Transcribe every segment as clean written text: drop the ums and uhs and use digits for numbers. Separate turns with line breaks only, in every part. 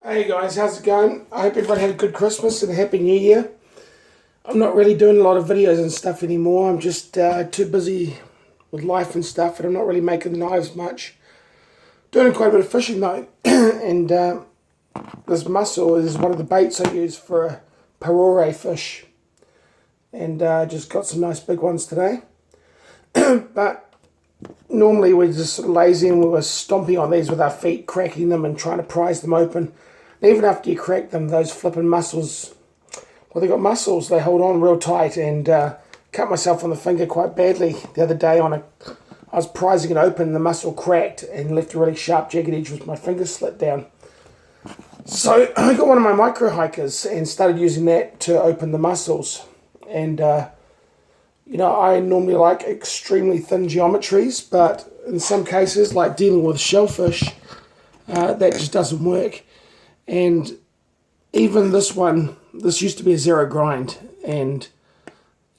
Hey guys, how's it going? I hope everyone had a good Christmas and a happy New Year. I'm not really doing a lot of videos and stuff anymore. I'm just too busy with life and stuff, and I'm not really making the knives much. Doing quite a bit of fishing though, and this mussel is one of the baits I use for a parore fish, and just got some nice big ones today. But normally we're just sort of lazy and we were stomping on these with our feet, cracking them and trying to prise them open. And even after you crack them, those flipping mussels, well, they got muscles, they hold on real tight, and cut myself on the finger quite badly the other day. I was prizing it open, the mussel cracked and left a really sharp jagged edge with my finger slit down. So I got one of my micro hikers and started using that to open the mussels. And I normally like extremely thin geometries, but in some cases, like dealing with shellfish, that just doesn't work. And even this one, this used to be a zero grind, and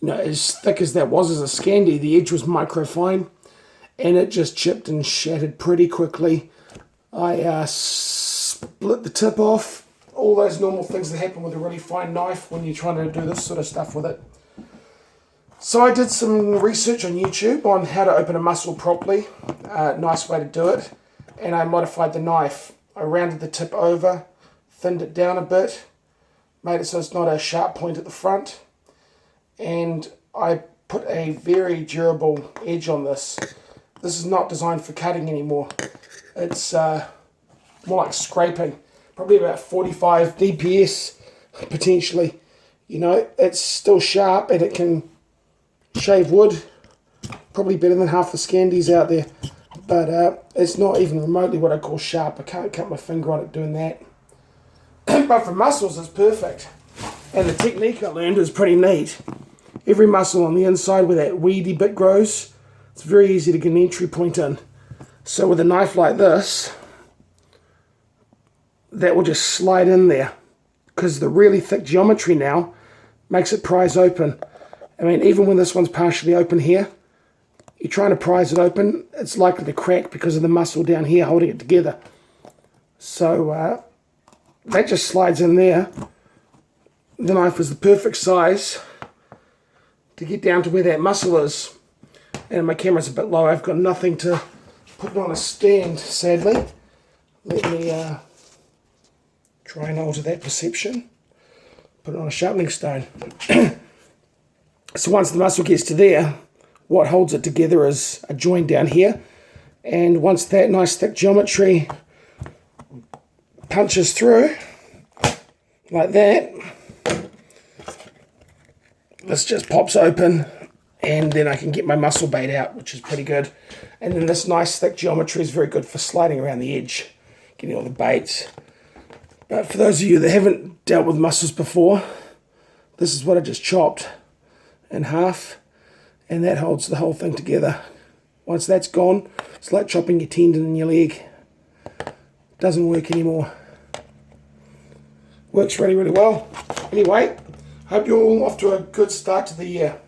as thick as that was as a Scandi, the edge was microfine, and it just chipped and shattered pretty quickly. I split the tip off, all those normal things that happen with a really fine knife when you're trying to do this sort of stuff with it. So I did some research on YouTube on how to open a mussel properly, nice way to do it, and I modified the knife. I rounded the tip over, thinned it down a bit, made it so it's not a sharp point at the front, and I put a very durable edge on this. This is not designed for cutting anymore. It's more like scraping, probably about 45 DPS potentially. It's still sharp and it can shave wood, probably better than half the Scandis out there, but it's not even remotely what I call sharp. I can't cut my finger on it doing that. But for mussels, it's perfect. And the technique I learned is pretty neat. Every mussel on the inside where that weedy bit grows, it's very easy to get an entry point in. So with a knife like this, that will just slide in there, because the really thick geometry now makes it prise open. I mean, even when this one's partially open here, you're trying to prise it open, it's likely to crack because of the mussel down here holding it together. So that just slides in there. The knife is the perfect size to get down to where that mussel is. And my camera's a bit low, I've got nothing to put it on a stand, sadly. Let me try and alter that perception. Put it on a sharpening stone. So once the mussel gets to there, what holds it together is a joint down here. And once that nice thick geometry punches through, like that, this just pops open, and then I can get my mussel bait out, which is pretty good. And then this nice thick geometry is very good for sliding around the edge, getting all the baits. But for those of you that haven't dealt with mussels before, this is what I just chopped in half, and that holds the whole thing together. Once that's gone, it's like chopping your tendon in your leg. Doesn't work anymore. Works really, really well. Anyway, hope you're all off to a good start to the year.